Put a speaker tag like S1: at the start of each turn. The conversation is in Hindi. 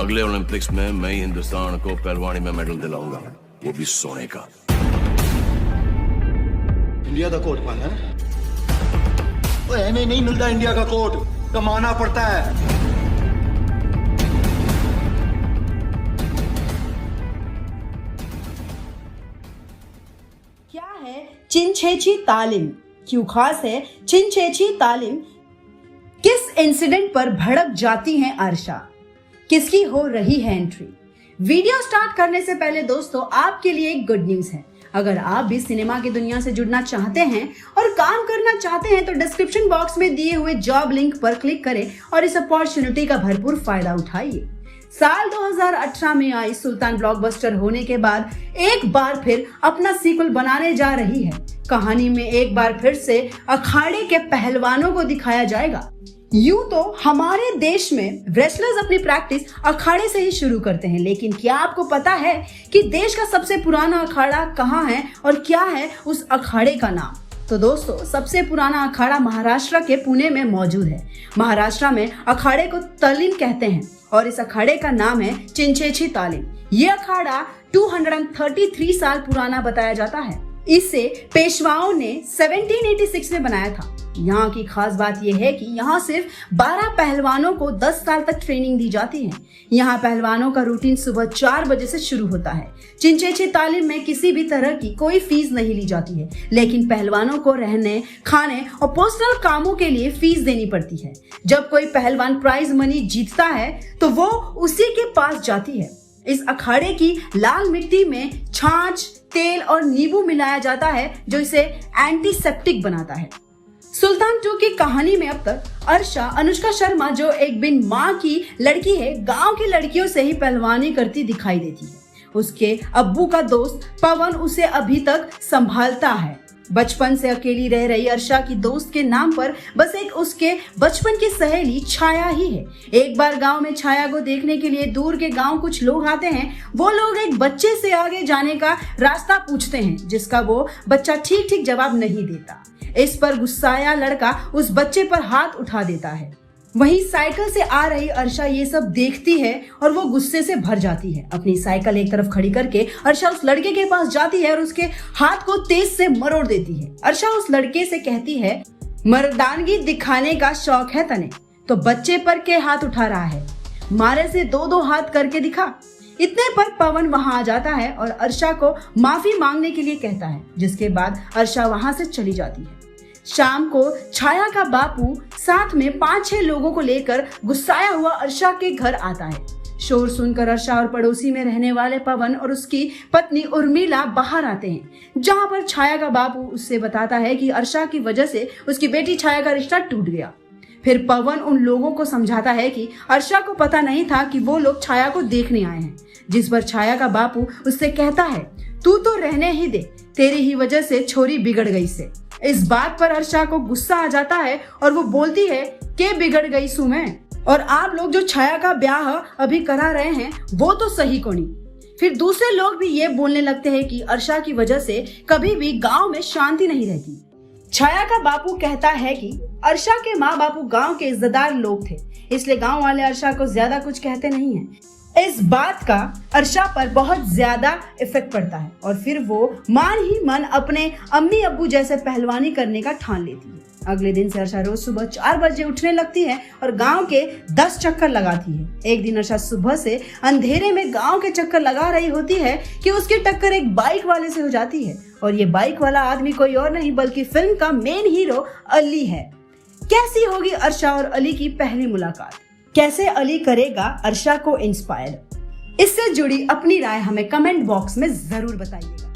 S1: अगले ओलंपिक्स में मैं ही हिंदुस्तान को पहलवानी में मेडल दिलाऊंगा, वो भी सोने का।
S2: इंडिया का कोट पाना है? नहीं मिलता इंडिया का कोट, कमाना पड़ता है।
S3: क्या है चिनछेची तालीम? क्यों खास है चिनछेची तालीम? किस इंसिडेंट पर भड़क जाती हैं अर्शा? किसकी हो रही है एंट्री? वीडियो स्टार्ट करने से पहले दोस्तों आपके लिए एक गुड न्यूज है। अगर आप भी सिनेमा की दुनिया से जुड़ना चाहते हैं और काम करना चाहते हैं तो डिस्क्रिप्शन बॉक्स में दिए हुए जॉब लिंक पर क्लिक करें और इस अपॉर्चुनिटी का भरपूर फायदा उठाइए। साल 2018 में आई सुल्तान ब्लॉकबस्टर होने के बाद एक बार फिर अपना सीक्वल बनाने जा रही है। कहानी में एक बार फिर से अखाड़े के पहलवानों को दिखाया जाएगा। यूं तो हमारे देश में रेसलर्स अपनी प्रैक्टिस अखाड़े से ही शुरू करते हैं, लेकिन क्या आपको पता है कि देश का सबसे पुराना अखाड़ा कहाँ है और क्या है उस अखाड़े का नाम? तो दोस्तों सबसे पुराना अखाड़ा महाराष्ट्र के पुणे में मौजूद है। महाराष्ट्र में अखाड़े को तलीम कहते हैं और इस अखाड़े का नाम है चिनछेची तालीम। ये अखाड़ा 233 साल पुराना बताया जाता है। इसे पेशवाओं ने 1786 में बनाया था। यहाँ की खास बात यह है कि यहाँ सिर्फ 12 पहलवानों को 10 साल तक ट्रेनिंग दी जाती है। यहाँ पहलवानों का रूटीन सुबह 4 बजे से शुरू होता है। चिनछेची तालीम में किसी भी तरह की कोई फीस नहीं ली जाती है, लेकिन पहलवानों को रहने, खाने और पर्सनल कामों के लिए फीस देनी पड़ती है। जब कोई पहलवान प्राइज मनी जीतता है तो वो उसी के पास जाती है। इस अखाड़े की लाल मिट्टी में छाछ, तेल और नींबू मिलाया जाता है जो इसे एंटीसेप्टिक बनाता है। सुल्तान 2 की कहानी में अब तक अर्शा अनुष्का शर्मा, जो एक बिन माँ की लड़की है, गांव की लड़कियों से ही पहलवानी करती दिखाई देती है। उसके अब्बू का दोस्त पवन उसे अभी तक संभालता है। बचपन से अकेली रह रही अर्शा की दोस्त के नाम पर बस एक उसके बचपन की सहेली छाया ही है। एक बार गांव में छाया को देखने के लिए दूर के गांव कुछ लोग आते हैं। वो लोग एक बच्चे से आगे जाने का रास्ता पूछते हैं, जिसका वो बच्चा ठीक ठीक जवाब नहीं देता। इस पर गुस्साया लड़का उस बच्चे पर हाथ उठा देता है। वहीं साइकिल से आ रही अर्शा ये सब देखती है और वो गुस्से से भर जाती है। अपनी साइकिल एक तरफ खड़ी करके अर्शा उस लड़के के पास जाती है और उसके हाथ को तेज से मरोड़ देती है। अर्शा उस लड़के से कहती है, मर्दानगी दिखाने का शौक है तने, तो बच्चे पर के हाथ उठा रहा है, मारे से 2-2 हाथ करके दिखा। इतने पर पवन वहां आ जाता है और अर्शा को माफी मांगने के लिए कहता है, जिसके बाद अर्शा वहां से चली जाती है। शाम को छाया का बापू साथ में 5-6 लोगों को लेकर गुस्साया हुआ अर्शा के घर आता है। शोर सुनकर अर्शा और पड़ोसी में रहने वाले पवन और उसकी पत्नी उर्मिला बाहर आते हैं, जहां पर छाया का बापू उससे बताता है कि अर्शा की वजह से उसकी बेटी छाया का रिश्ता टूट गया। फिर पवन उन लोगों को समझाता है कि अर्शा को पता नहीं था कि वो लोग छाया को देखने आए हैं, जिस पर छाया का बापू उससे कहता है, तू तो रहने ही दे, तेरी ही वजह से छोरी बिगड़ गई से। इस बात पर अर्शा को गुस्सा आ जाता है और वो बोलती है कि बिगड़ गई सू मैं, और आप लोग जो छाया का ब्याह अभी करा रहे हैं वो तो सही को नहीं। फिर दूसरे लोग भी ये बोलने लगते हैं कि अर्शा की वजह से कभी भी गांव में शांति नहीं रहती। छाया का बापू कहता है कि अर्शा के माँ बापू गांव के इज्जतदार लोग थे, इसलिए गांव वाले अर्शा को ज्यादा कुछ कहते नहीं हैं। इस बात का अर्शा पर बहुत ज्यादा इफेक्ट पड़ता है और फिर वो मन ही मन अपने अम्मी अब्बू जैसे पहलवानी करने का ठान लेती है। अगले दिन से अर्शा रोज सुबह 4 बजे उठने लगती है और गांव के 10 चक्कर लगाती है। एक दिन अर्शा सुबह से अंधेरे में गांव के चक्कर लगा रही होती है कि उसकी टक्कर एक बाइक वाले से हो जाती है, और ये बाइक वाला आदमी कोई और नहीं बल्कि फिल्म का मेन हीरो अली है। कैसी होगी अर्शा और अली की पहली मुलाकात? कैसे अली करेगा अर्शा को इंस्पायर? इससे जुड़ी अपनी राय हमें कमेंट बॉक्स में जरूर बताइएगा।